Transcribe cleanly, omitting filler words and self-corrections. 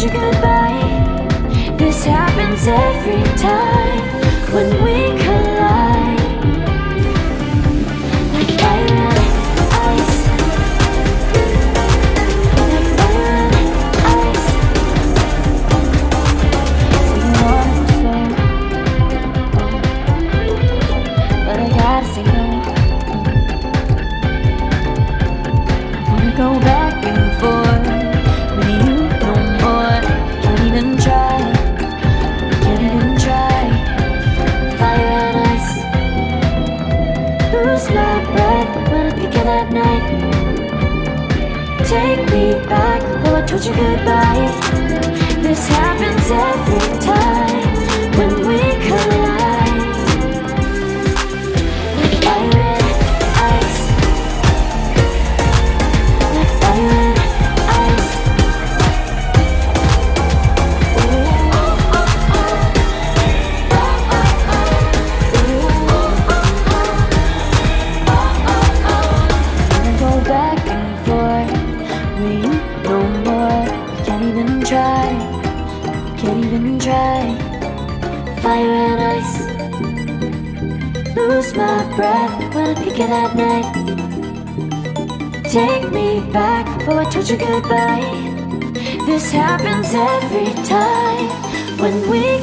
you goodbye. This happens every time when we collide. Like fire and ice. Like fire and ice. So you want it slow, but I gotta say no. I wanna go back and forth with you no more. Can't even try. Can't even try. Fire and ice. Lose my breath when I think of that night. Take me back, oh I told you goodbye. This happens every time when we collide. Like fire and ice. Like fire and ice. Go back and forth with you no more. Can't even try. Can't even try. Fire and ice. Lose my breath when I think of that night. Take me back, oh I told you goodbye. This happens every time when we